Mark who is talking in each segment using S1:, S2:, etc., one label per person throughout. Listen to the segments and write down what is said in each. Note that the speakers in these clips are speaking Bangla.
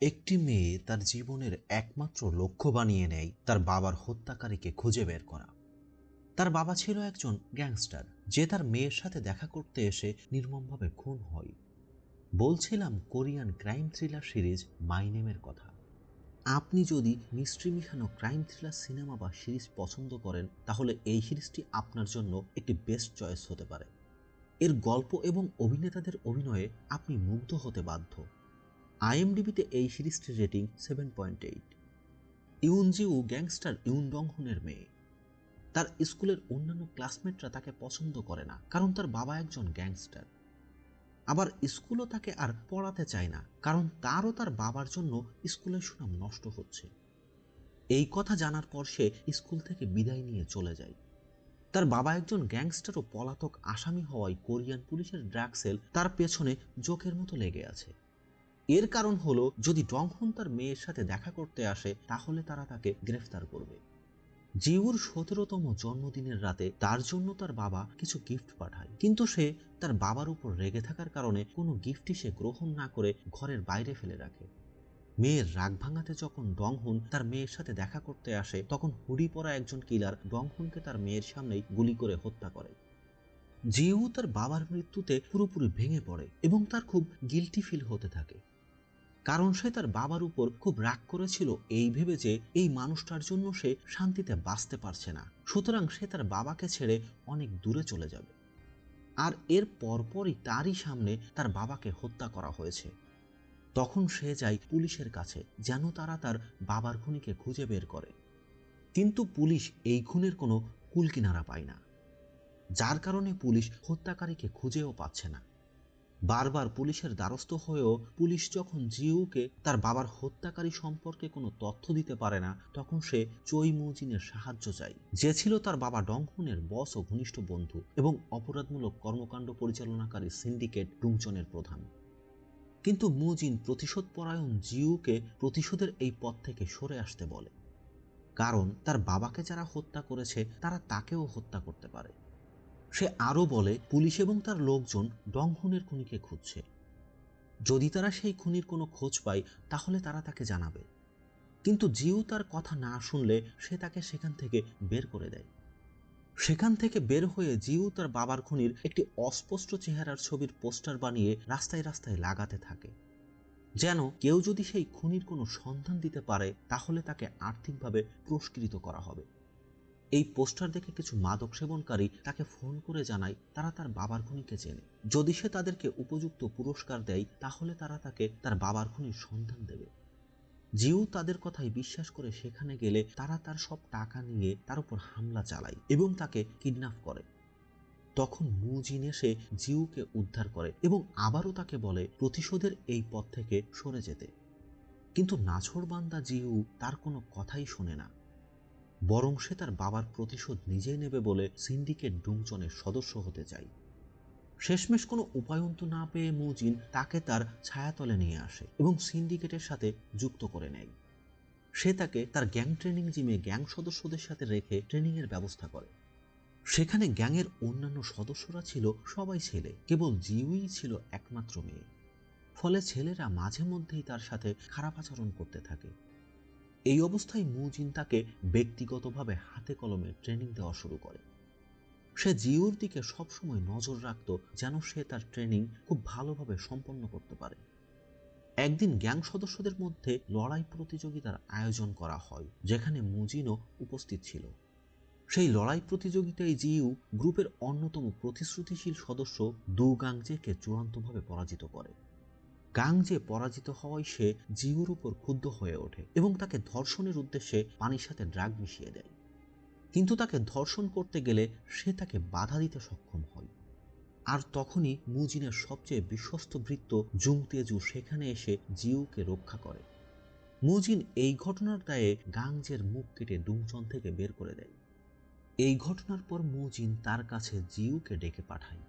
S1: একটি মেয়ে তার জীবনের একমাত্র লক্ষ্য বানিয়ে নেয় তার বাবার হত্যাকারীকে খুঁজে বের করা। তার বাবা ছিল একজন গ্যাংস্টার, যে তার মেয়ের সাথে দেখা করতে এসে নির্মমভাবে খুন হয়। বলছিলাম কোরিয়ান ক্রাইম থ্রিলার সিরিজ মাই নেমের কথা। আপনি যদি মিস্ট্রি মিশানো ক্রাইম থ্রিলার সিনেমা বা সিরিজ পছন্দ করেন, তাহলে এই সিরিজটি আপনার জন্য একটি বেস্ট চয়েস হতে পারে। এর গল্প এবং অভিনেতাদের অভিনয়ে আপনি মুগ্ধ হতে বাধ্য। আইএমডিবিতে এই সিরিজটির রেটিং 7.8। ইউন জিউ গ্যাংস্টার ইউন ডং হুনের মেয়ে। তার স্কুলের অন্যান্য ক্লাসমেটরা তাকে পছন্দ করে না, কারণ তার বাবা একজন গ্যাংস্টার। আবার স্কুলও তাকে আর পড়াতে চায় না, কারণ তারও তার বাবার জন্য স্কুলের সুনাম নষ্ট হচ্ছে। এই কথা জানার পর সে স্কুল থেকে বিদায় নিয়ে চলে যায়। তার বাবা একজন গ্যাংস্টার ও পলাতক আসামি হওয়ায় কোরিয়ান পুলিশের ড্রাগ সেল তার পেছনে জোকের মতো লেগে আছে। এর কারণ হলো, যদি ডংহুন তার মেয়ের সাথে দেখা করতে আসে, তাহলে তারা তাকে গ্রেফতার করবে। জিউর 17তম জন্মদিনের রাতে তার জন্য তার বাবা কিছু গিফট পাঠায়, কিন্তু সে তার বাবার উপর রেগে থাকার কারণে কোনো গিফটই সে গ্রহণ না করে ঘরের বাইরে ফেলে রাখে। মেয়ের রাগ ভাঙাতে যখন ডংহুন তার মেয়ের সাথে দেখা করতে আসে, তখন হুডি পরা একজন কিলার ডংহুনকে তার মেয়ের সামনেই গুলি করে হত্যা করে। জিউ তার বাবার মৃত্যুতে পুরোপুরি ভেঙে পড়ে এবং তার খুব গিল্টি ফিল হতে থাকে, কারণ সে তার বাবার উপর খুব রাগ করেছিল এই ভেবে যে এই মানুষটার জন্য সে শান্তিতে বাঁচতে পারছে না, সুতরাং সে তার বাবাকে ছেড়ে অনেক দূরে চলে যাবে। আর এর পরপরই তারই সামনে তার বাবাকে হত্যা করা হয়েছে। তখন সে যায় পুলিশের কাছে, যেন তারা তার বাবার খুনিকে খুঁজে বের করে। কিন্তু পুলিশ এই খুনের কোনো কুলকিনারা পায় না, যার কারণে পুলিশ হত্যাকারীকে খুঁজেও পাচ্ছে না। বারবার পুলিশের দ্বারস্থ হয়েও পুলিশ যখন জিউকে তার বাবার হত্যাকারী সম্পর্কে কোনো তথ্য দিতে পারে না, তখন সে চই মুজিনের সাহায্য চায়, যে ছিল তার বাবা ডংহুনের বস ও ঘনিষ্ঠ বন্ধু এবং অপরাধমূলক কর্মকাণ্ড পরিচালনাকারী সিন্ডিকেট ডুংচনের প্রধান। কিন্তু মুজিন প্রতিশোধ পরায়ণ জিউকে প্রতিশোধের এই পথ থেকে সরে আসতে বলে, কারণ তার বাবাকে যারা হত্যা করেছে তারা তাকেও হত্যা করতে পারে। সে আরও বলে, পুলিশ এবং তার লোকজন ডংহুনের খুনিকে খুঁজছে। যদি তারা সেই খুনির কোনো খোঁজ পায়, তাহলে তারা তাকে জানাবে। কিন্তু জিউ তার কথা না শুনলে সে তাকে সেখান থেকে বের করে দেয়। সেখান থেকে বের হয়ে জিউ তার বাবার খুনির একটি অস্পষ্ট চেহারার ছবির পোস্টার বানিয়ে রাস্তায় রাস্তায় লাগাতে থাকে, যেন কেউ যদি সেই খুনির কোনো সন্ধান দিতে পারে, তাহলে তাকে আর্থিকভাবে পুরস্কৃত করা হবে। এই পোস্টার দেখে কিছু মাদক সেবনকারী তাকে ফোন করে জানায় তারা তার বাবার খুনিকে চেনে। যদি সে তাদেরকে উপযুক্ত পুরস্কার দেয়, তাহলে তারা তাকে তার বাবার খুনির সন্ধান দেবে। জিউ তাদের কথাই বিশ্বাস করে সেখানে গেলে তারা তার সব টাকা নিয়ে তার উপর হামলা চালায় এবং তাকে কিডন্যাপ করে। তখন মুজিন এসে জিউকে উদ্ধার করে এবং আবারও তাকে বলে প্রতিশোধের এই পথ থেকে সরে যেতে। কিন্তু নাছোড়বান্দা জিউ তার কোনো কথাই শোনে না, বরং সে তার বাবার প্রতিশোধ নিজেই নেবে বলে সিন্ডিকেট ডুংচনের সদস্য হতে চায়। শেষমেশ কোনো উপায়ন্ত না পেয়ে মুজিন তাকে তার ছায়াতলে নিয়ে আসে এবং সিন্ডিকেটের সাথে যুক্ত করে নেয়। সে তাকে তার গ্যাং ট্রেনিং জিমে গ্যাং সদস্যদের সাথে রেখে ট্রেনিংয়ের ব্যবস্থা করে। সেখানে গ্যাংয়ের অন্যান্য সদস্যরা ছিল সবাই ছেলে, কেবল জিউই ছিল একমাত্র মেয়ে। ফলে ছেলেরা মাঝে মধ্যেই তার সাথে খারাপ আচরণ করতে থাকে। এই অবস্থায় মুজিন তাকে ব্যক্তিগতভাবে হাতে কলমে ট্রেনিং দেওয়া শুরু করে। সে জিউর দিকে সবসময় নজর রাখত, যেন সে তার ট্রেনিং খুব ভালোভাবে সম্পন্ন করতে পারে। একদিন গ্যাং সদস্যদের মধ্যে লড়াই প্রতিযোগিতার আয়োজন করা হয়, যেখানে মুজিনও উপস্থিত ছিল। সেই লড়াই প্রতিযোগিতায় জিউ গ্রুপের অন্যতম প্রতিশ্রুতিশীল সদস্য দু গাংজেকে চূড়ান্তভাবে পরাজিত করে। গাংজে পরাজিত হওয়ায় সে জিউর উপর ক্ষুব্ধ হয়ে ওঠে এবং তাকে ধর্ষণের উদ্দেশ্যে পানির সাথে ড্রাগ মিশিয়ে দেয়। কিন্তু তাকে ধর্ষণ করতে গেলে সে তাকে বাধা দিতে সক্ষম হয়। আর তখনই মুজিনের সবচেয়ে বিশ্বস্ত ভৃত্য জুং তেজু সেখানে এসে জিউকে রক্ষা করে। মুজিন এই ঘটনার দায়ে গাংজের মুখ কেটে ডুংচন থেকে বের করে দেয়। এই ঘটনার পর মুজিন তার কাছে জিউকে ডেকে পাঠায়।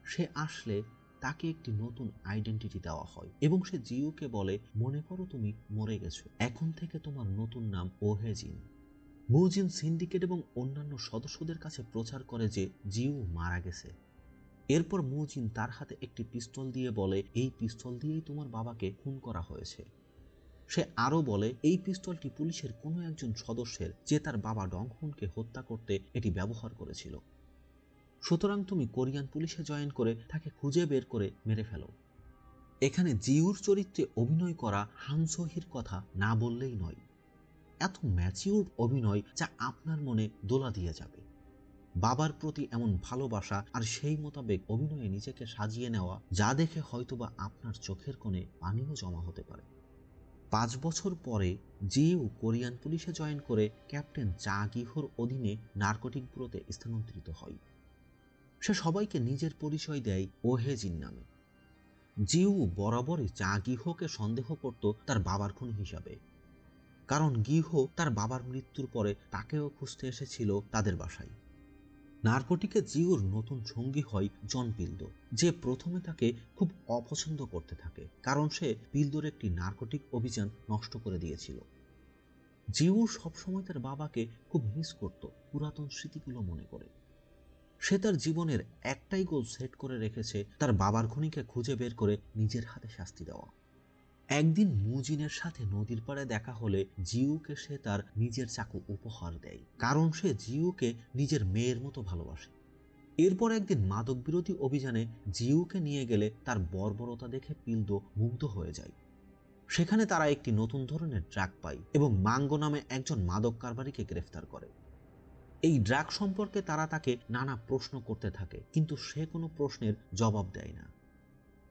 S1: সে আসলে তাকে একটি নতুন আইডেন্টিটি দেওয়া হয় এবং সে জিউকে বলে, মনে করো তুমি মরে গেছো, এখন থেকে তোমার নতুন নাম ওহেজিন। মুজিন সিন্ডিকেট এবং অন্যান্য সদস্যদের কাছে প্রচার করে যে জিউ মারা গেছে। এরপর মুজিন তার হাতে একটি পিস্তল দিয়ে বলে, এই পিস্তল দিয়েই তোমার বাবাকে খুন করা হয়েছে। সে আরও বলে এই পিস্তলটি পুলিশের কোনো একজন সদস্যের, যে তার বাবা ডংহুনকে হত্যা করতে এটি ব্যবহার করেছিল। সুতরাং তুমি কোরিয়ান পুলিশে জয়েন করে তাকে খুঁজে বের করে মেরে ফেলো। এখানে জিউর চরিত্রে অভিনয় করা হান সোহির কথা না বললেই নয়। এত ম্যাচিউরড অভিনয় যা আপনার মনে দোলা দিয়ে যাবে। বাবার প্রতি এমন ভালোবাসা আর সেই মোতাবেক অভিনয়ে নিজেকে সাজিয়ে নেওয়া, যা দেখে হয়তোবা আপনার চোখের কোণে পানিও জমা হতে পারে। 5 বছর পরে জিউ কোরিয়ান পুলিশে জয়েন করে ক্যাপ্টেন চা গিহোর অধীনে নার্কোটিক ব্যুরোতে স্থানান্তরিত হয়। সে সবাইকে নিজের পরিচয় দেয় ওহেজিন নামে। জিউ বরাবরই চা গিহোকে সন্দেহ করত তার বাবার খুনি হিসাবে, কারণ গিহো তার বাবার মৃত্যুর পরে তাকেও খুঁজতে এসেছিল তাদের বাসায়। নার্কোটিকে জিউর নতুন সঙ্গী হয় জন পিলদো, যে প্রথমে তাকে খুব অপছন্দ করতে থাকে, কারণ সে পিলদোর একটি নার্কোটিক অভিযান নষ্ট করে দিয়েছিল। জিউ সবসময় তার বাবাকে খুব মিস করত, পুরাতন স্মৃতিগুলো মনে করে। সে তার জীবনের একটাই গোল সেট করে রেখেছে, তার বাবার খুনিকে খুঁজে বের করে নিজের হাতে শাস্তি দেওয়া। একদিন মুজিনের সাথে নদীর পাড়ে দেখা হলে জিউকে সে তার নিজের চাকু উপহার দেয়, কারণ সে জিউকে নিজের মেয়ের মতো ভালোবাসে। এরপর একদিন মাদক বিরোধী অভিযানে জিউকে নিয়ে গেলে তার বর্বরতা দেখে পিলদো মুগ্ধ হয়ে যায়। সেখানে তারা একটি নতুন ধরনের ড্রাগ পায় এবং মাঙ্গো নামে একজন মাদক কারবারিকে গ্রেফতার করে। এই ড্রাগ সম্পর্কে তারা তাকে নানা প্রশ্ন করতে থাকে, কিন্তু সে কোনো প্রশ্নের জবাব দেয় না।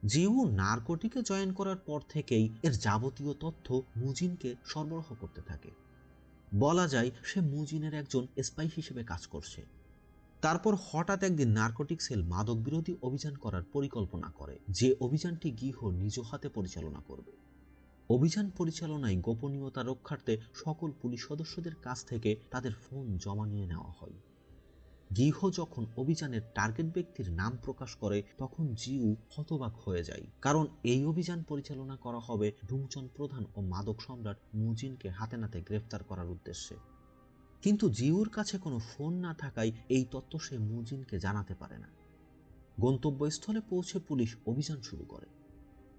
S1: জিউ নার্কোটিকে জয়েন করার পর থেকেই এর যাবতীয় তথ্য মুজিনকে সরবরাহ করতে থাকে। বলা যায় সে মুজিনের একজন স্পাই হিসেবে কাজ করছে। তারপর হঠাৎ একদিন নার্কোটিক সেল মাদক বিরোধী অভিযান করার পরিকল্পনা করে, যে অভিযানটি গিহো নিজ হাতে পরিচালনা করবে। অভিযান পরিচালনায় গোপনীয়তা রক্ষার্থে সকল পুলিশ সদস্যদের কাছ থেকে তাদের ফোন জমা নিয়ে নেওয়া হয়। গিহো যখন অভিযানের টার্গেট ব্যক্তির নাম প্রকাশ করে, তখন জিউ হতবাক হয়ে যায়, কারণ এই অভিযান পরিচালনা করা হবে ডুংচন প্রধান ও মাদক সম্রাট মুজিনকে হাতে নাতে গ্রেফতার করার উদ্দেশ্যে। কিন্তু জিউর কাছে কোনো ফোন না থাকায় এই তথ্য সে মুজিনকে জানাতে পারে না। গন্তব্যস্থলে পৌঁছে পুলিশ অভিযান শুরু করে।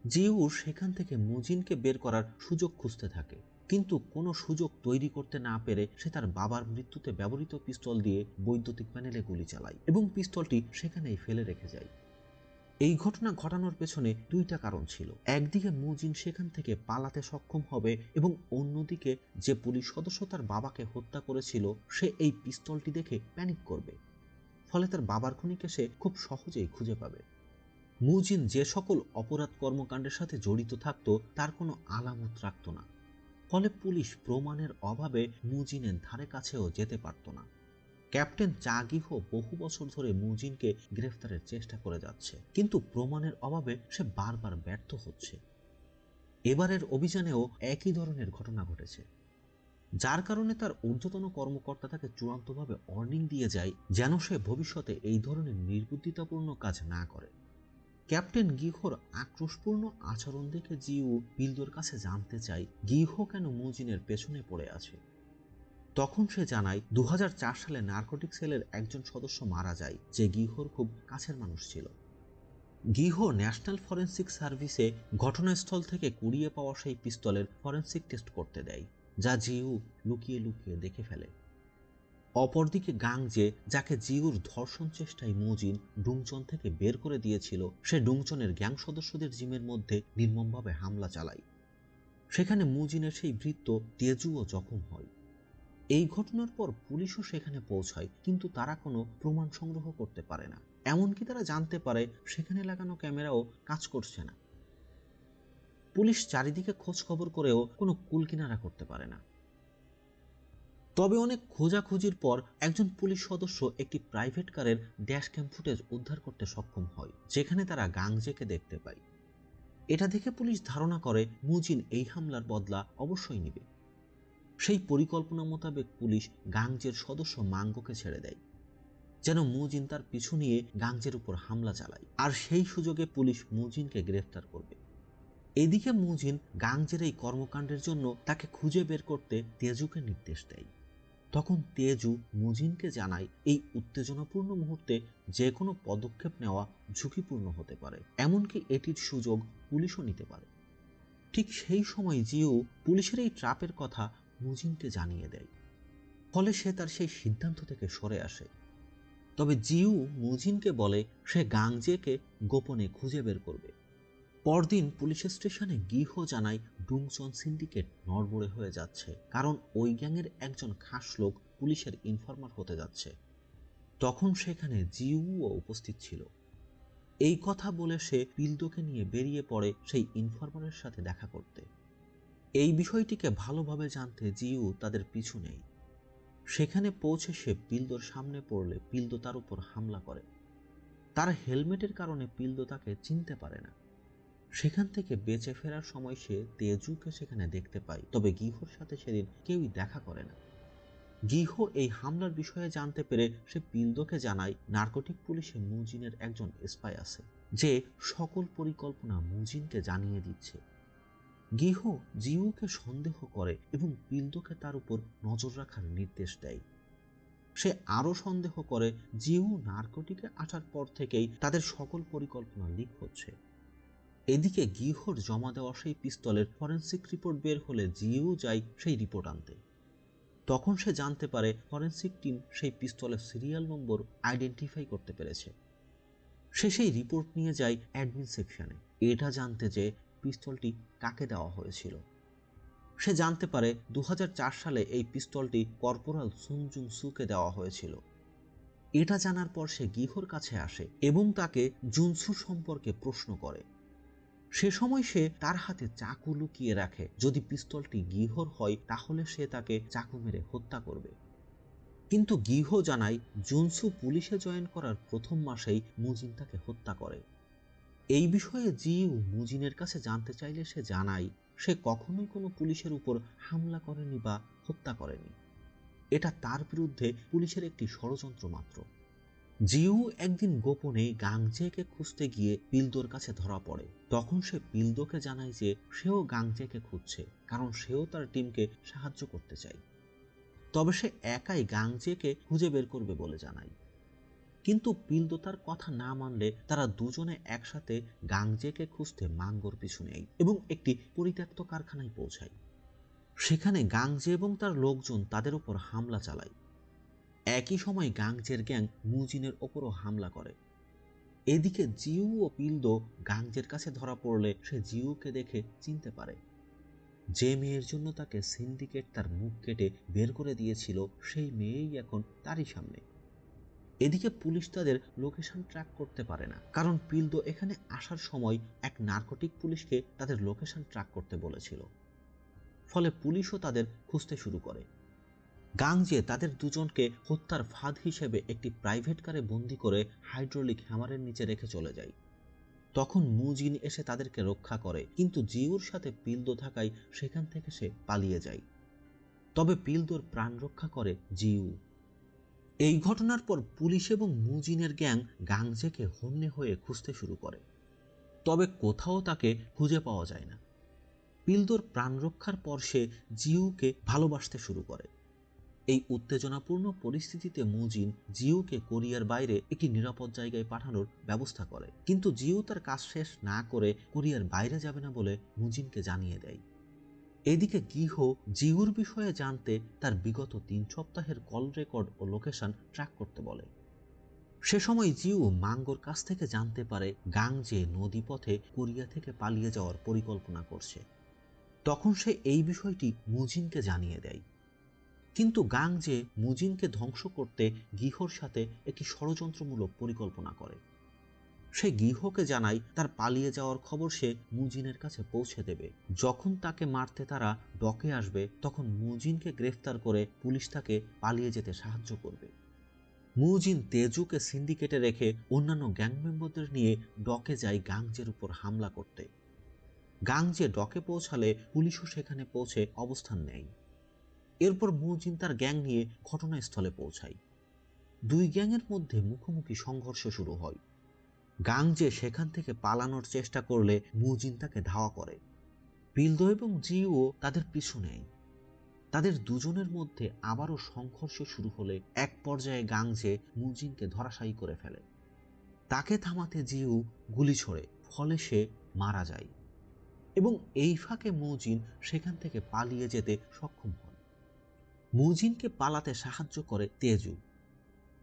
S1: জিউ সেখান থেকে মুজিনকে বের করার সুযোগ খুঁজতে থাকে, কিন্তু কোনো সুযোগ তৈরি করতে না পেরে সে তার বাবার মৃত্যুতে ব্যবহৃত পিস্তল দিয়ে বৈদ্যুতিক প্যানেলে গুলি চালায় এবং পিস্তলটি সেখানেই ফেলে রেখে যায়। এই ঘটনা ঘটানোর পেছনে দুইটা কারণ ছিল। একদিকে মুজিন সেখান থেকে পালাতে সক্ষম হবে এবং অন্যদিকে যে পুলিশ সদস্য তার বাবাকে হত্যা করেছিল সে এই পিস্তলটি দেখে প্যানিক করবে, ফলে তার বাবার খুনিকে সে খুব সহজেই খুঁজে পাবে। মুজিন যে সকল অপরাধ কর্মকাণ্ডের সাথে জড়িত থাকত তার কোনো আলামত রাখত না, ফলে পুলিশ প্রমাণের অভাবে মুজিনের ধারে কাছেও যেতে পারত না। ক্যাপ্টেন চা গিহো বহু বছর ধরে মুজিনকে গ্রেফতারের চেষ্টা করে যাচ্ছে, কিন্তু প্রমাণের অভাবে সে বারবার ব্যর্থ হচ্ছে। এবারের অভিযানেও একই ধরনের ঘটনা ঘটেছে, যার কারণে তার ঊর্ধ্বতন কর্মকর্তা তাকে চূড়ান্তভাবে ওয়ার্নিং দিয়ে যায় যেন সে ভবিষ্যতে এই ধরনের নির্বুদ্ধিতাপূর্ণ কাজ না করে। ক্যাপ্টেন গিহোর আক্রোশপূর্ণ আচরণ দেখে জিউ পিলদোর কাছে জানতে চায় গিহো কেন মুজিনের পেছনে পড়ে আছে। তখন সে জানায় 2004 সালে নার্কোটিক সেলের একজন সদস্য মারা যায়, যে গিহোর খুব কাছের মানুষ ছিল। গিহো ন্যাশনাল ফরেন্সিক সার্ভিসে ঘটনাস্থল থেকে কুড়িয়ে পাওয়া সেই পিস্তলের ফরেন্সিক টেস্ট করতে দেয়, যা জিউ লুকিয়ে লুকিয়ে দেখে ফেলে। অপরদিকে গাংজে, যাকে জিউর ধর্ষণ চেষ্টায় মুজিন ডুংচন থেকে বের করে দিয়েছিল, সে ডুংচনের গ্যাং সদস্যদের জিমের মধ্যে নির্মমভাবে হামলা চালায়। সেখানে মুজিনের সেই ভৃত্য তেজুও জখম হয়। এই ঘটনার পর পুলিশও সেখানে পৌঁছায়, কিন্তু তারা কোনো প্রমাণ সংগ্রহ করতে পারে না। এমনকি তারা জানতে পারে সেখানে লাগানো ক্যামেরাও কাজ করছে না। পুলিশ চারিদিকে খোঁজ খবর করেও কোনো কুলকিনারা করতে পারে না। তবে অনেক খোঁজাখুঁজির পর একজন পুলিশ সদস্য একটি প্রাইভেট কারের ড্যাশ ক্যাম ফুটেজ উদ্ধার করতে সক্ষম হয়, যেখানে তারা গাংজেকে দেখতে পায়। এটা দেখে পুলিশ ধারণা করে মুজিন এই হামলার বদলা অবশ্যই নেবে। সেই পরিকল্পনা মোতাবেক পুলিশ গাংজের সদস্য মাঙ্গোকে ছেড়ে দেয়, যেন মুজিন তার পিছু নিয়ে গাংজের উপর হামলা চালায়, আর সেই সুযোগে পুলিশ মুজিনকে গ্রেফতার করবে। এদিকে মুজিন গাংজের এই কর্মকাণ্ডের জন্য তাকে খুঁজে বের করতে তেজুকে নির্দেশ দেয়। তখন তেজু মুজিনকে জানায় এই উত্তেজনাপূর্ণ মুহূর্তে যে কোনো পদক্ষেপ নেওয়া ঝুঁকিপূর্ণ হতে পারে, এমনকি এটির সুযোগ পুলিশও নিতে পারে। ঠিক সেই সময় জিউ পুলিশের এই ট্র্যাপের কথা মুজিনকে জানিয়ে দেয়। ফলে সে তার সেই সিদ্ধান্ত থেকে সরে আসে। তবে জিউ মুজিনকে বলে সে গাংজেকে গোপনে খুঁজে বের করবে। পরদিন পুলিশ স্টেশনে গিহো জানায় ডুংচন সিন্ডিকেট নড়বড়ে হয়ে যাচ্ছে, কারণ ওই গ্যাংয়ের একজন খাস লোক পুলিশের ইনফরমার হতে যাচ্ছে। তখন সেখানে জিউও উপস্থিত ছিল। এই কথা বলে সে পিলদোকে নিয়ে বেরিয়ে পড়ে সেই ইনফরমারের সাথে দেখা করতে। এই বিষয়টিকে ভালোভাবে জানতে জিউ তাদের পিছু নেয়। সেখানে পৌঁছে সে পিলদোর সামনে পড়লে পিলদো তার উপর হামলা করে। তার হেলমেটের কারণে পিলদো তাকে চিনতে পারে না। সেখান থেকে বেঁচে ফেরার সময় সে তেজুকে সেখানে দেখতে পায়, তবে গিহোর সাথে সেদিন কেউই দেখা করে না। গিহো এই হামলার বিষয়ে জানতে পেরে সে পিলদোকে জানায় নার্কোটিক পুলিশে মুজিনের একজন স্পাই আছে, যে সকল পরিকল্পনা মুজিনকে জানিয়ে দিচ্ছে। গিহো জিউকে সন্দেহ করে এবং পিলদোকে তার উপর নজর রাখার নির্দেশ দেয়। সে আরও সন্দেহ করে জিউ নার্কোটিকে আসার পর থেকেই তাদের সকল পরিকল্পনা লিক হচ্ছে। এদিকে গিহোর জমা দেওয়া সেই পিস্তলের ফরেন্সিক রিপোর্ট বের হলে জিউ যায় সেই রিপোর্ট আনতে। তখন সে জানতে পারে ফরেন্সিক টিম সেই পিস্তলের সিরিয়াল নম্বর আইডেন্টিফাই করতে পেরেছে। সে সেই রিপোর্ট নিয়ে যায় অ্যাডমিন সেকশনে, এটা জানতে যে পিস্তলটি কাকে দেওয়া হয়েছিল। সে জানতে পারে 2004 সালে এই পিস্তলটি কর্পোরাল সুন জুং সুকে দেওয়া হয়েছিল। এটা জানার পর সে গিহোর কাছে আসে এবং তাকে জুনসু সম্পর্কে প্রশ্ন করে। সে সময় সে তার হাতে চাকু লুকিয়ে রাখে, যদি পিস্তলটি গিহোর হয় তাহলে সে তাকে চাকু মেরে হত্যা করবে। কিন্তু গিহো জানায় জুনসু পুলিশে জয়েন করার প্রথম মাসেই মুজিন তাকে হত্যা করে। এই বিষয়ে জিউ মুজিনের কাছে জানতে চাইলে সে জানায় সে কখনোই কোনো পুলিশের উপর হামলা করেনি বা হত্যা করেনি। এটা তার বিরুদ্ধে পুলিশের একটি ষড়যন্ত্র মাত্র। জিউ একদিন গোপনে গাংজেকে খুঁজতে গিয়ে পিলদোর কাছে ধরা পড়ে। তখন সে পিলদোকে জানায় যে সেও গাংজেকে খুঁজছে, কারণ সেও তার টিমকে সাহায্য করতে চায়। তবে সে একাই গাংজেকে খুঁজে বের করবে বলে জানায়। কিন্তু পিলদো তার কথা না মানলে তারা দুজনে একসাথে গাংজেকে খুঁজতে মাঙ্গোর পিছু নেয় এবং একটি পরিত্যক্ত কারখানায় পৌঁছায়। সেখানে গাংজে এবং তার লোকজন তাদের উপর হামলা চালায়। একই সময় গাংজের গ্যাং মুজিনের ওপরও হামলা করে। এদিকে জিউ ও পিলদো গাংজের কাছে ধরা পড়লে সে জিউকে দেখে চিনতে পারে। যে মেয়ের জন্য তাকে সিন্ডিকেট তার মুখ কেটে বের করে দিয়েছিল, সেই মেয়েই এখন তারই সামনে। এদিকে পুলিশ তাদের লোকেশন ট্র্যাক করতে পারে না, কারণ পিলদো এখানে আসার সময় এক নার্কোটিক পুলিশকে তাদের লোকেশন ট্র্যাক করতে বলেছিল। ফলে পুলিশও তাদের খুঁজতে শুরু করে। গাংজে তাদের দুজনকে হত্যার ফাঁদ হিসেবে একটি প্রাইভেট কারে বন্দি করে হাইড্রোলিক হ্যামারের নিচে রেখে চলে যায়। তখন মুজিন এসে তাদেরকে রক্ষা করে, কিন্তু জিউর সাথে পিলদো থাকায় সেখান থেকে সে পালিয়ে যায়। তবে পিলদোর প্রাণ রক্ষা করে জিউ। এই ঘটনার পর পুলিশ এবং মুজিনের গ্যাং গাংজেকে হন্যে হয়ে খুঁজতে শুরু করে। তবে কোথাও তাকে খুঁজে পাওয়া যায় না। পিলদোর প্রাণ রক্ষার পর সে জিউকে ভালোবাসতে শুরু করে। এই উত্তেজনাপূর্ণ পরিস্থিতিতে মুজিন জিউকে কোরিয়ার বাইরে একটি নিরাপদ জায়গায় পাঠানোর ব্যবস্থা করে, কিন্তু জিউ তার কাজ শেষ না করে কোরিয়ার বাইরে যাবে না বলে মুজিনকে জানিয়ে দেয়। এদিকে গিহো জিউর বিষয়ে জানতে তার বিগত 3 সপ্তাহের কল রেকর্ড ও লোকেশন ট্র্যাক করতে বলে। সে সময় জিউ মাঙ্গোর কাছ থেকে জানতে পারে গাংজে নদীপথে কোরিয়া থেকে পালিয়ে যাওয়ার পরিকল্পনা করছে। তখন সে এই বিষয়টি মুজিনকে জানিয়ে দেয়। কিন্তু গাংজে মুজিনকে ধ্বংস করতে গিহোর সাথে একটি ষড়যন্ত্রমূলক পরিকল্পনা করে। সে গিহোকে জানায় তার পালিয়ে যাওয়ার খবর সে মুজিনের কাছে পৌঁছে দেবে। যখন তাকে মারতে তারা ডকে আসবে, তখন মুজিনকে গ্রেফতার করে পুলিশ তাকে পালিয়ে যেতে সাহায্য করবে। মুজিন তেজুকে সিন্ডিকেটে রেখে অন্যান্য গ্যাং মেম্বারদের নিয়ে ডকে যায় গাংজের উপর হামলা করতে। গাংজে ডকে পৌঁছালে পুলিশও সেখানে পৌঁছে অবস্থান নেয়। এরপর মুজিন তার গ্যাং নিয়ে ঘটনাস্থলে পৌঁছায়। দুই গ্যাংয়ের মধ্যে মুখোমুখি সংঘর্ষ শুরু হয়। গাংজে সেখান থেকে পালানোর চেষ্টা করলে মুজিন তাকে ধাওয়া করে। পিলদো এবং জিও তাদের পিছু নেয়। তাদের দুজনের মধ্যে আবারও সংঘর্ষ শুরু হলে এক পর্যায়ে গাংজে মুজিনকে ধরাশায়ী করে ফেলে। তাকে থামাতে জিউ গুলি ছোড়ে, ফলে সে মারা যায়। এবং এই ফাঁকে মুজিন সেখান থেকে পালিয়ে যেতে সক্ষম হন। মুজিনকে পালাতে সাহায্য করে তেজু।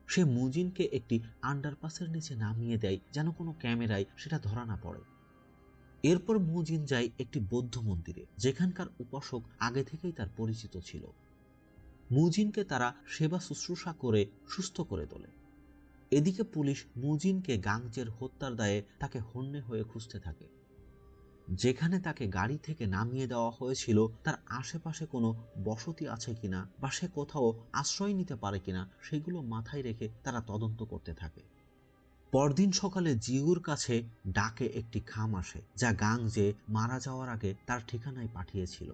S1: সে মুজিনকে একটি আন্ডারপাসের নিচে নামিয়ে দেয় যেন কোনো ক্যামেরায় সেটা ধরা না পড়ে। এরপর মুজিন যায় একটি বৌদ্ধ মন্দিরে, যেখানকার উপাসক আগে থেকেই তার পরিচিত ছিল। মুজিনকে তারা সেবা শুশ্রূষা করে সুস্থ করে তোলে। এদিকে পুলিশ মুজিনকে গাংজের হত্যার দায়ে তাকে হন্যে হয়ে খুঁজতে থাকে। যেখানে তাকে গাড়ি থেকে নামিয়ে দেওয়া হয়েছিল তার আশেপাশে কোনো বসতি আছে কিনা বা সে কোথাও আশ্রয় নিতে পারে কিনা সেগুলো মাথায় রেখে তারা তদন্ত করতে থাকে। পরদিন সকালে জিউর কাছে ডাকে একটি খাম আসে, যা গাংজে মারা যাওয়ার আগে তার ঠিকানায় পাঠিয়েছিল।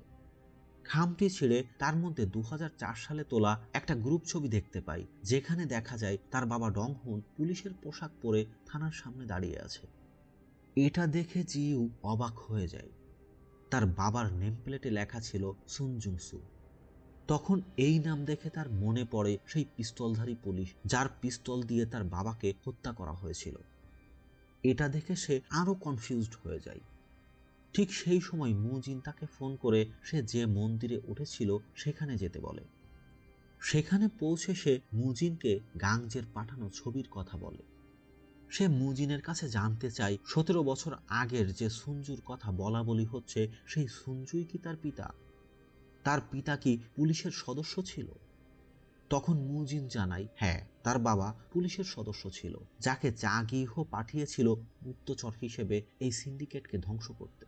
S1: খামটি ছিঁড়ে তার মধ্যে 2004 সালে তোলা একটা গ্রুপ ছবি দেখতে পাই, যেখানে দেখা যায় তার বাবা ডংহুন পুলিশের পোশাক পরে থানার সামনে দাঁড়িয়ে আছে। এটা দেখে জিউ অবাক হয়ে যায়। তার বাবার নেম প্লেটে লেখা ছিল সুনজুংসু। তখন এই নাম দেখে তার মনে পড়ে সেই পিস্তলধারী পুলিশ যার পিস্তল দিয়ে তার বাবাকে হত্যা করা হয়েছিল। এটা দেখে সে আরো কনফিউজড হয়ে যায়। ঠিক সেই সময় মুজিন তাকে ফোন করে সে যে মন্দিরে উঠেছিল সেখানে যেতে বলে। সেখানে পৌঁছে সে মুজিনকে গাংজের পাঠানো ছবির কথা বলে। সে মুজিনের কাছে জানতে চায় 17 বছর আগের যে সুনজুর কথা বলা বলি হচ্ছে সেই সুনজুই কি তার পিতা? তার পিতা কি পুলিশের সদস্য ছিল? তখন মুজিন জানায় হ্যাঁ, তার বাবা পুলিশের সদস্য ছিল, যাকে চা গিহো পাঠিয়েছিল গুপ্তচর হিসেবে এই সিন্ডিকেটকে ধ্বংস করতে।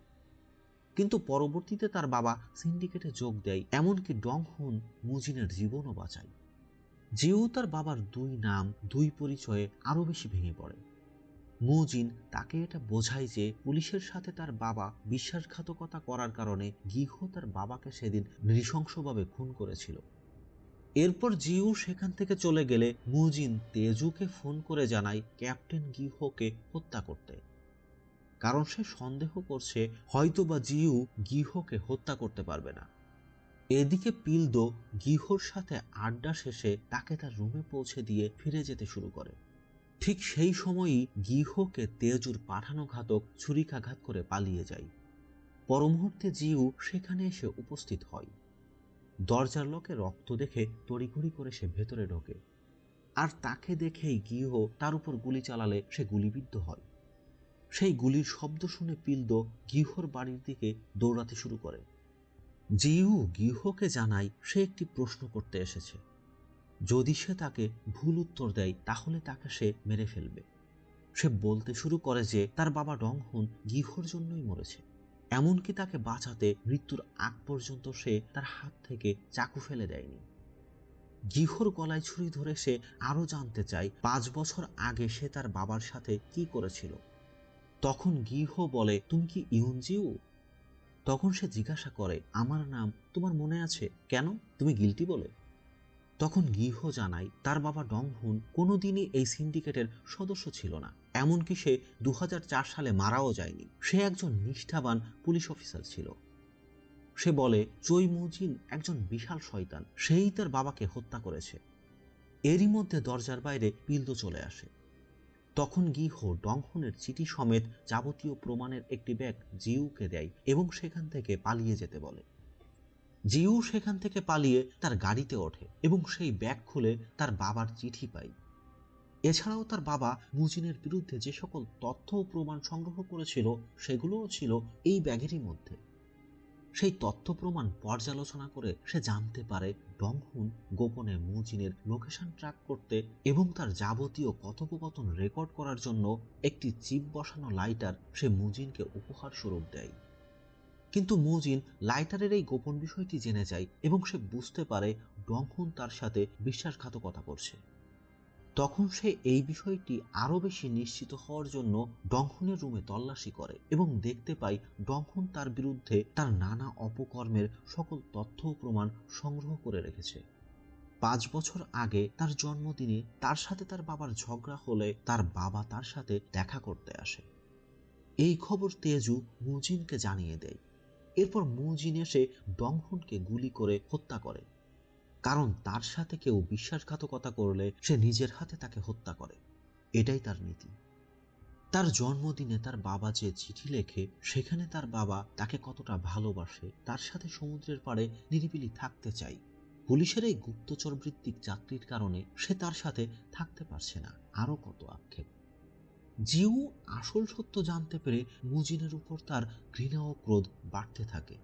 S1: কিন্তু পরবর্তীতে তার বাবা সিন্ডিকেটে যোগ দেয়, এমনকি ডংহুন মুজিনের জীবনও বাঁচায়। জিউ তার বাবার দুই নাম দুই পরিচয়ে আরো বেশি ভেঙে পড়ে। মুজিন তাকে এটা বোঝায় যে পুলিশের সাথে তার বাবা বিশ্বাসঘাতকতা করার কারণে গিহো তার বাবাকে সেদিন নৃশংসভাবে খুন করেছিল। এরপর জিউ সেখান থেকে চলে গেলে মুজিন তেজুকে ফোন করে জানায় ক্যাপ্টেন গিহোকে হত্যা করতে, কারণ সে সন্দেহ করছে হয়তোবা জিউ গিহোকে হত্যা করতে পারবে না। এদিকে পিলদো গিহোর সাথে আড্ডা শেষে তাকে তার রুমে পৌঁছে দিয়ে ফিরে যেতে শুরু করে। ঠিক সেই সময়ই গিহোকে তেজুর পাঠানো ঘাতক ছুরিকাঘাত করে পালিয়ে যায়। পরমুহূর্তে জিউ সেখানে এসে উপস্থিত হয়। দরজার লকে রক্ত দেখে তড়িঘড়ি করে সে ভেতরে ঢোকে, আর তাকে দেখেই গিহো তার উপর গুলি চালালে সে গুলিবিদ্ধ হয়। সেই গুলির শব্দ শুনে পিলদো গিহোর বাড়ির দিকে দৌড়াতে শুরু করে। জিউ গিহোকে জানায় সে একটি প্রশ্ন করতে এসেছে। যদি সে তাকে ভুল উত্তর দেয় তাহলে তাকে সে মেরে ফেলবে। সে বলতে শুরু করে যে তার বাবা ডংহুন গিহোর জন্যই মরেছে, এমনকি তাকে বাঁচাতে মৃত্যুর আগ পর্যন্ত সে তার হাত থেকে চাকু ফেলে দেয়নি। গিহোর গলায় ছুরি ধরে সে আরো জানতে চায় 5 বছর আগে সে তার বাবার সাথে কি করেছিল। তখন গিহো বলে, তুমি কি ইউনজিউ? তখন সে জিজ্ঞাসা করে, আমার নাম তোমার মনে আছে কেন? তুমি গিল্টি বলে? তখন গিহো জানায় তার বাবা ডংহুন কোনোদিনই এই সিন্ডিকেটের সদস্য ছিল না, এমনকি সে 2004 সালে মারাও যায়নি। সে একজন নিষ্ঠাবান পুলিশ অফিসার ছিল। সে বলে চৈ মুজিন একজন বিশাল শয়তান, সেই তার বাবাকে হত্যা করেছে। এরই মধ্যে দরজার বাইরে পিলদো চলে আসে। তখন গিহো ডংহুনের চিঠি সমেত যাবতীয় প্রমাণের একটি ব্যাগ জিউকে দেয় এবং সেখান থেকে পালিয়ে যেতে বলে। জিউ সেখান থেকে পালিয়ে তার গাড়িতে ওঠে এবং সেই ব্যাগ খুলে তার বাবার চিঠি পায়। এছাড়াও তার বাবা মুজিনের বিরুদ্ধে যে সকল তথ্য ও প্রমাণ সংগ্রহ করেছিল সেগুলোও ছিল এই ব্যাগেরই মধ্যে। সেই তথ্য প্রমাণ পর্যালোচনা করে সে জানতে পারে ডংহুন গোপনে মুজিনের লোকেশন ট্র্যাক করতে এবং তার যাবতীয় কথোপকথন রেকর্ড করার জন্য একটি চিপ বসানো লাইটার সে মুজিনকে উপহার স্বরূপ দেয়। কিন্তু মুজিন লাইটারের এই গোপন বিষয়টি জেনে যায় এবং সে বুঝতে পারে ডংহুন তার সাথে বিশ্বাসঘাতকতা করছে। তখন সে এই বিষয়টি আরো বেশি নিশ্চিত হওয়ার জন্য ডংহুনের রুমে তল্লাশি করে এবং দেখতে পায় ডংহুন তার বিরুদ্ধে তার নানা অপকর্মের সকল তথ্য ও প্রমাণ সংগ্রহ করে রেখেছে। 5 বছর আগে তার জন্মদিনে তার সাথে তার বাবার ঝগড়া হলে তার বাবা তার সাথে দেখা করতে আসে। এই খবর তেজু মুজিনকে জানিয়ে দেয়। এরপর মুজিন এসে ডংহুনকে গুলি করে হত্যা করে, কারণ তার সাথে কেউ বিশ্বাসঘাতকতা করলে সে নিজের হাতে তাকে হত্যা করে, এটাই তার নীতি। তার জন্মদিনে তার বাবা যে চিঠি লেখে, সেখানে তার বাবা তাকে কতটা ভালোবাসে, তার সাথে সমুদ্রের পাড়ে নিরিবিলি থাকতে চাই। পুলিশের এই গুপ্তচর ভিত্তিক চাকরির কারণে সে তার সাথে থাকতে পারছে না, আরো কত আক্ষেপ। জিউ আসল সত্য জানতে পেরে মুজিনের উপর তার ঘৃণা ও ক্রোধ বাড়তে থাকে।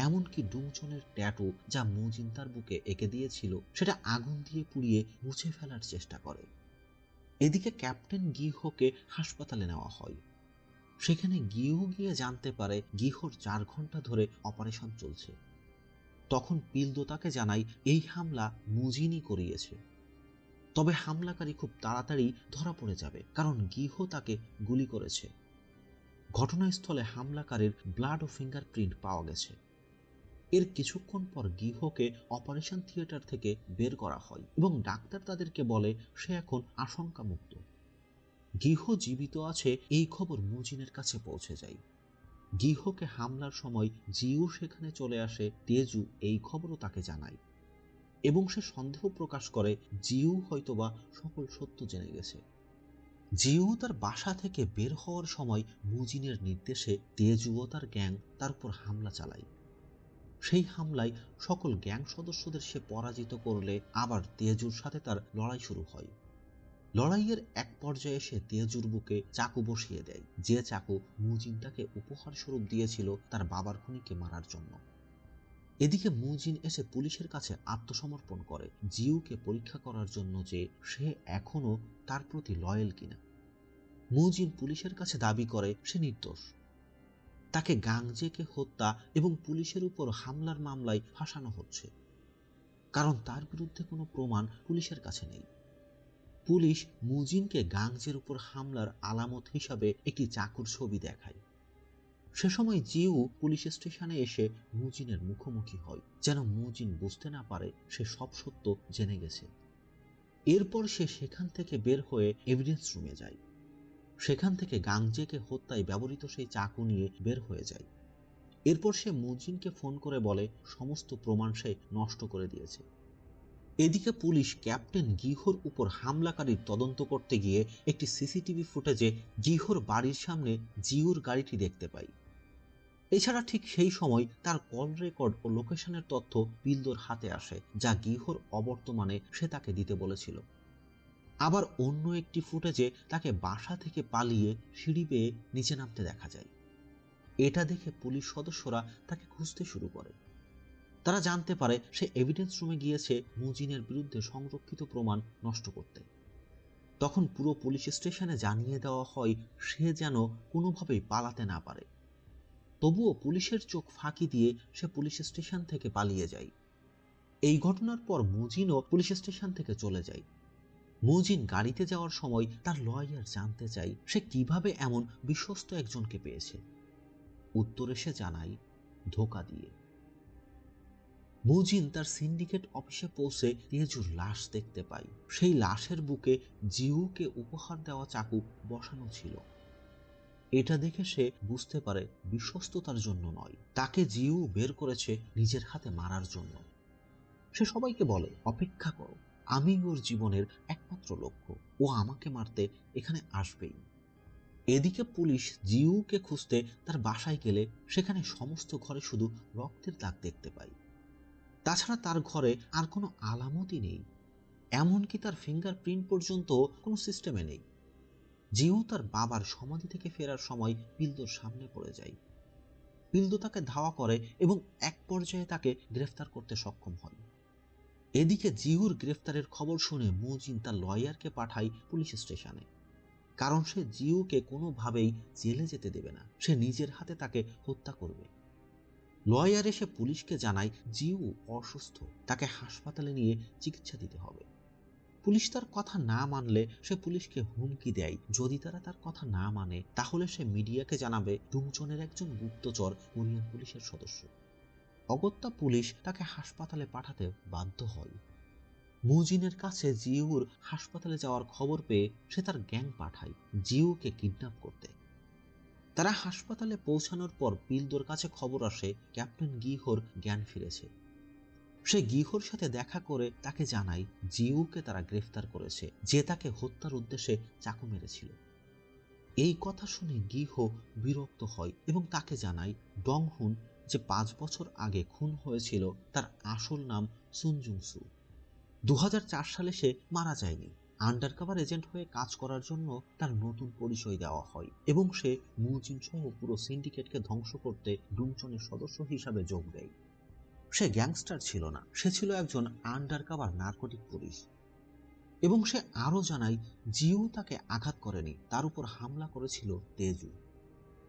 S1: এমনকি ডুমচনের ট্যাটু যা মুজিন তার বুকে এঁকে দিয়েছিল, সেটা আগুন দিয়ে পুড়িয়ে মুছে ফেলার চেষ্টা করে। এদিকে ক্যাপ্টেন গিহোকে হাসপাতালে নেওয়া হয়। সেখানে গিহো গিয়ে জানতে পারে গিহোর 4 ঘন্টা ধরে অপারেশন চলছে। তখন পিলদো তাকে জানায় এই হামলা মুজিনই করিয়েছে। তবে হামলাকারী খুব তাড়াতাড়ি ধরা পড়ে যাবে, কারণ গিহো তাকে গুলি করেছে। ঘটনাস্থলে হামলাকারীর ব্লাড ও ফিঙ্গারপ্রিন্ট পাওয়া গেছে। এর কিছুক্ষণ পর গিহোকে অপারেশন থিয়েটার থেকে বের করা হয় এবং ডাক্তার তাদেরকে বলে সে এখন আশঙ্কামুক্ত। গিহো জীবিত আছে এই খবর মুজিনের কাছে পৌঁছে যায়। গিহোকে হামলার সময় জিউ সেখানে চলে আসে, তেজু এই খবরও তাকে জানায় এবং সে সন্দেহ প্রকাশ করে জিউ হয়তোবা সকল সত্য জেনে গেছে। জিউ তার বাসা থেকে বের হওয়ার সময় মুজিনের নির্দেশে তেজু ও তার গ্যাং তার উপর হামলা চালায়। সেই হামলায় সকল গ্যাং সদস্যদের সে পরাজিত করলে আবার তেজুর সাথে তার লড়াই শুরু হয়। লড়াইয়ের এক পর্যায়ে সে তেজুর বুকে চাকু বসিয়ে দেয়, যে চাকু মুজিন তাকে উপহার স্বরূপ দিয়েছিল তার বাবার খুনিকে মারার জন্য। এদিকে মুজিন এসে পুলিশের কাছে আত্মসমর্পণ করে, জিউকে পরীক্ষা করার জন্য যে সে এখনো তার প্রতি লয়াল কিনা। মুজিন পুলিশের কাছে দাবি করে সে নির্দোষ। তাকে গাংজেকে হত্যা এবং পুলিশের উপর হামলার মামলায় ফাঁসানো হচ্ছে, কারণ তার বিরুদ্ধে কোনো প্রমাণ পুলিশের কাছে নেই। পুলিশ মুজিনকে গাংজের উপর হামলার আলামত হিসাবে একটি চাকুর ছবি দেখায়। সে সময় জিউ পুলিশ স্টেশনে এসে মুজিনের মুখোমুখি হয়, যেন মুজিন বুঝতে না পারে সে সব সত্য জেনে গেছে। এরপর সে সেখান থেকে বের হয়ে এভিডেন্স রুমে যায়। সেখান থেকে গাংজেকে হত্যায় ব্যবহৃত সেই চাকু নিয়ে বের হয়ে যায়। এরপর সে মুজিনকে ফোন করে বলে সমস্ত প্রমাণ সে নষ্ট করে দিয়েছে। এদিকে পুলিশ ক্যাপ্টেন গিহোর উপর হামলাকারীর তদন্ত করতে গিয়ে একটি সিসিটিভি ফুটেজে গিহোর বাড়ির সামনে জিউর গাড়িটি দেখতে পায়। এছাড়া ঠিক সেই সময় তার কল রেকর্ড ও লোকেশনের তথ্য পিলদোর হাতে আসে, যা গিহোর অবর্তমানে সে তাকে দিতে বলেছিল। আবার অন্য একটি ফুটেজে তাকে বাসা থেকে পালিয়ে সিঁড়ি বেয়ে নিচে নামতে দেখা যায়। এটা দেখে পুলিশ সদস্যরা তাকে খুঁজতে শুরু করে। তারা জানতে পারে সে এভিডেন্স রুমে গিয়েছে মুজিনের বিরুদ্ধে সংরক্ষিত প্রমাণ নষ্ট করতে। তখন পুরো পুলিশ স্টেশনে জানিয়ে দেওয়া হয় সে যেন কোনোভাবেই পালাতে না পারে। তবুও পুলিশের চোখ ফাঁকি দিয়ে সে পুলিশ স্টেশন থেকে পালিয়ে যায়। এই ঘটনার পর মুজিনও পুলিশ স্টেশন থেকে চলে যায়। মুজিন গাড়িতে যাওয়ার সময় তার লয়ার জানতে চায় সে কিভাবে এমন বিশ্বস্ত একজনকে পেয়েছে। উত্তরে সে জানায় ধোঁকা দিয়ে। মুজিন তার সিন্ডিকেট অফিসে পৌঁছে তেজুর লাশ দেখতে পায়। সেই লাশের বুকে জিউকে উপহার দেওয়া চাকু বসানো ছিল। এটা দেখে সে বুঝতে পারে বিশ্বস্ততার জন্য নয়, তাকে জিউ বের করেছে নিজের হাতে মারার জন্য। সে সবাইকে বলে অপেক্ষা করো, আমি ওর জীবনের একমাত্র লক্ষ্য, ও আমাকে মারতে এখানে আসবেই। এদিকে পুলিশ জিউকে খুঁজতে তার বাসায় গেলে সেখানে সমস্ত ঘরে শুধু রক্তের দাগ দেখতে পায়। তাছাড়া তার ঘরে আর কোনো আলামতই নেই, এমনকি তার ফিঙ্গারপ্রিন্ট পর্যন্ত কোনো সিস্টেমে নেই। জিউ তার বাবার সমাধি থেকে ফেরার সময় পিলদোর সামনে পড়ে যায়। পিলদো তাকে ধাওয়া করে এবং এক পর্যায়ে তাকে গ্রেফতার করতে সক্ষম হয়। এদিকে জিউর গ্রেফতারের খবর শুনে মুজিন তার লয়ারকে পাঠায় পুলিশ স্টেশনে, কারণ সে জিউকে কোনোভাবেই জেলে যেতে দেবে না, সে নিজের হাতে তাকে হত্যা করবে। লয়ার এসে পুলিশকে জানায় জিউ অসুস্থ, তাকে হাসপাতালে নিয়ে চিকিৎসা দিতে হবে। পুলিশ তার কথা না মানলে সে পুলিশকে হুমকি দেয় যদি তারা তার কথা না মানে তাহলে সে মিডিয়াকে জানাবে ডুমচনের একজন গুপ্তচর কোরিয়ান পুলিশের সদস্য। অগত্যা পুলিশ তাকে হাসপাতালে পাঠাতে বাধ্য হয়। মুজিনের কাছে জিউর হাসপাতালে যাওয়ার খবর পেয়ে সে তার গ্যাং পাঠায় জিউকে কিডন্যাপ করতে। তারা হাসপাতালে পৌঁছানোর পর পিলদোর কাছে খবর আসে ক্যাপ্টেন গিহোর জ্ঞান ফিরেছে। সে গিহোর সাথে দেখা করে তাকে জানায় জিউকে তারা গ্রেফতার করেছে, যে তাকে হত্যার উদ্দেশ্যে চাকু মেরেছিল। এই কথা শুনে গিহো বিরক্ত হয় এবং তাকে জানায় ডংহুন যে 5 বছর আগে খুন হয়েছিল তার আসল নাম সুনজুংসু। 2004 সালে সে মারা যায়নি। আন্ডারকভার এজেন্ট হয়ে কাজ করার জন্য তার নতুন পরিচয় দেওয়া হয় এবং সে মুজিন সহ পুরো সিন্ডিকেটকে ধ্বংস করতে ডুমচনের সদস্য হিসাবে যোগ দেয়। সে গ্যাংস্টার ছিল না, সে ছিল একজন আন্ডারকভার নার্কোটিক পুলিশ। এবং সে আরও জানায় জিউ তাকে আঘাত করেনি, তার উপর হামলা করেছিল তেজু।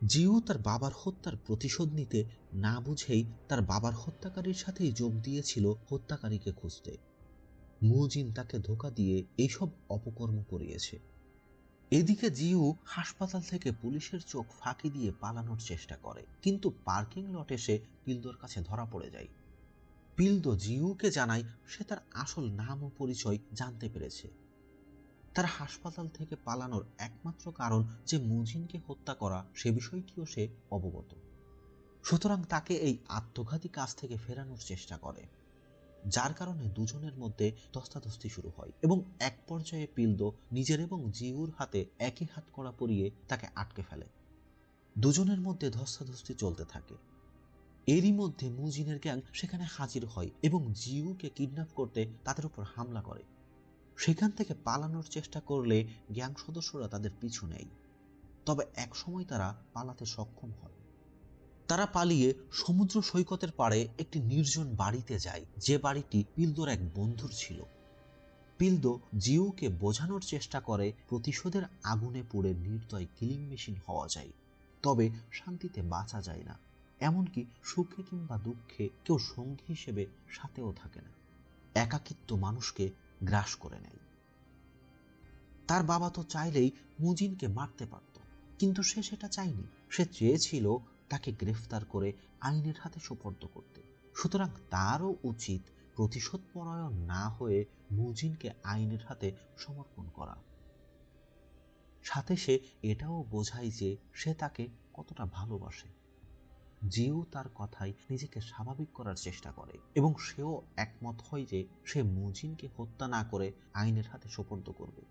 S1: জিউ তার বাবার হত্যার প্রতিশোধ নিতে না বুঝেই তার বাবার হত্যাকারীর সাথেই যোগ দিয়েছিল হত্যাকারীকে খুঁজতে। মুজিন তাকে ধোঁকা দিয়ে এইসব অপকর্ম করিয়েছে। এদিকে জিউ হাসপাতাল থেকে পুলিশের চোখ ফাঁকি দিয়ে পালানোর চেষ্টা করে, কিন্তু পার্কিং লটে সে পিলদোর কাছে ধরা পড়ে যায়। পিলদো জিউকে জানায় সে তার আসল নাম ও পরিচয় জানতে পেরেছে। তার হাসপাতাল থেকে পালানোর একমাত্র কারণ যে মুজিনকে হত্যা করা, সে বিষয়টিও সে অবগত। সুতরাং তাকে এই আত্মঘাতী কাজ থেকে ফেরানোর চেষ্টা করে, যার কারণে দুজনের মধ্যে ধস্তাধস্তি শুরু হয় এবং এক পর্যায়ে পিলদো নিজের এবং জিউর হাতে একই হাত কড়া পরিয়ে তাকে আটকে ফেলে। দুজনের মধ্যে ধস্তাধস্তি চলতে থাকে। এরই মধ্যে মুজিনের গ্যাং সেখানে হাজির হয় এবং জিউকে কিডন্যাপ করতে তাদের উপর হামলা করে। সেখান থেকে পালানোর চেষ্টা করলে গ্যাং সদস্যরা তাদের পিছু নেয়, তবে একসময় তারা পালাতে সক্ষম হয়। তারা পালিয়ে সমুদ্র সৈকতের পাড়ে একটি নির্জন বাড়িতে যায়, যে বাড়িটি পিলদোর এক বন্ধুর ছিল। পিলদো জিউকে বোঝানোর চেষ্টা করে প্রতিশোধের আগুনে পুড়ে নির্দয় কিলিং মেশিন হওয়া যায়, তবে শান্তিতে বাঁচা যায় না। এমনকি সুখে কিংবা দুঃখে কেউ সঙ্গী হিসেবে সাথেও থাকে না। একাকিত্ব মানুষকে গ্রাস করে নেয়। তার বাবা তো চাইলেই মুজিনকে মারতে পারত, কিন্তু সে সেটা চায়নি। সে চেয়েছিল তাকে গ্রেফতার করে আইনের হাতে সোপর্দ করতে। সুতরাং তারও উচিত প্রতিশোধ পরায়ণ না হয়ে মুজিনকে আইনের হাতে সমর্পণ করা। সাথে সে এটাও বোঝায় যে সে তাকে কতটা ভালোবাসে। জিউ তার কথায় নিজেকে স্বাভাবিক করার চেষ্টা করে এবং সেও একমত হয় যে সে মুজিনকে হত্যা না করে আইনের হাতে সোপর্দ করবে।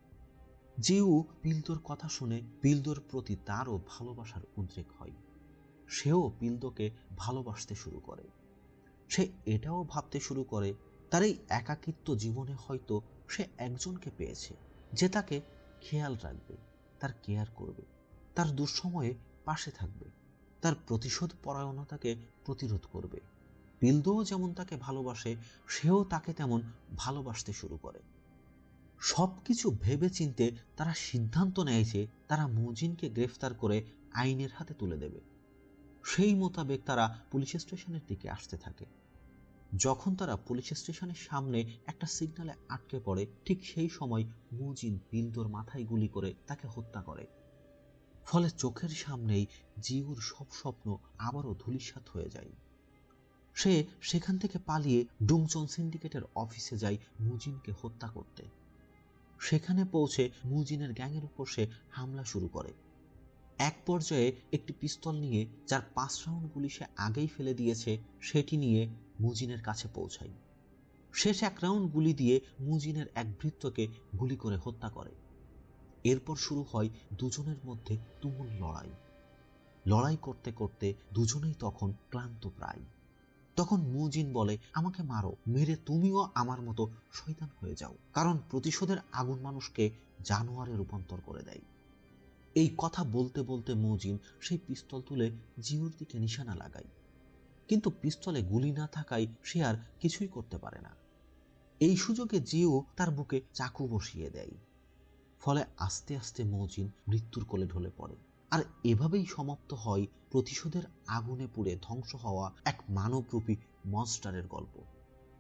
S1: জিউ পিলদোর কথা শুনে পিলদোর প্রতি তারও ভালোবাসার উদ্রেক হয়। সেও পিলদোকে ভালোবাসতে শুরু করে। সে এটাও ভাবতে শুরু করে তার এই একাকিত্ব জীবনে হয়তো সে একজনকে পেয়েছে যে তাকে খেয়াল রাখবে, তার কেয়ার করবে, তার দুঃসময়ে পাশে থাকবে, তার প্রতিশোধ পরায়ণতাকে প্রতিরোধ করবে। পিলদোও যেমন তাকে ভালোবাসে, সেও তাকে তেমন ভালোবাসতে শুরু করে। সবকিছু ভেবে চিনতে তারা সিদ্ধান্ত নেয় যে তারা মুজিনকে গ্রেফতার করে আইনের হাতে তুলে দেবে। সেই মোতাবেক তারা পুলিশ স্টেশনের দিকে আসতে থাকে। যখন তারা পুলিশ স্টেশনের সামনে একটা সিগন্যালে আটকে পড়ে, ঠিক সেই সময় মুজিন পিলদোর মাথায় গুলি করে তাকে হত্যা করে। ফলে চোখের সামনেই জিউর সব স্বপ্ন আবারও ধূলিসাৎ হয়ে যায়। সে সেখান থেকে পালিয়ে ডুমচন সিন্ডিকেটের অফিসে যায় মুজিনকে হত্যা করতে। সেখানে পৌঁছে মুজিনের গ্যাংয়ের উপর সে হামলা শুরু করে। এক পর্যায়ে একটি পিস্তল নিয়ে, যার 5 রাউন্ড গুলি সে আগেই ফেলে দিয়েছে, সেটি নিয়ে মুজিনের কাছে পৌঁছায়। শেষ 1 রাউন্ড গুলি দিয়ে মুজিনের এক ভৃত্যকে গুলি করে হত্যা করে। এরপর শুরু হয় দুজনের মধ্যে তুমুল লড়াই। লড়াই করতে করতে দুজনেই তখন ক্লান্ত প্রায়। তখন মুজিন বলে, আমাকে মারো, মেরে তুমিও আমার মতো শয়তান হয়ে যাও, কারণ প্রতিশোধের আগুন মানুষকে জানোয়ারে রূপান্তর করে দেয়। এই কথা বলতে বলতে মুজিন সেই পিস্তল তুলে জিউর দিকে নিশানা লাগায়, কিন্তু পিস্তলে গুলি না থাকায় সে আর কিছুই করতে পারে না। এই সুযোগে জিউ তার বুকে চাকু বসিয়ে দেয়। ফলে আস্তে আস্তে মুজিন মৃত্যুর কোলে ঢলে পড়ে। আর এভাবেই সমাপ্ত হয় প্রতিশোধের আগুনে পুড়ে ধ্বংস হওয়া এক মানবরূপী মনস্টারের গল্প।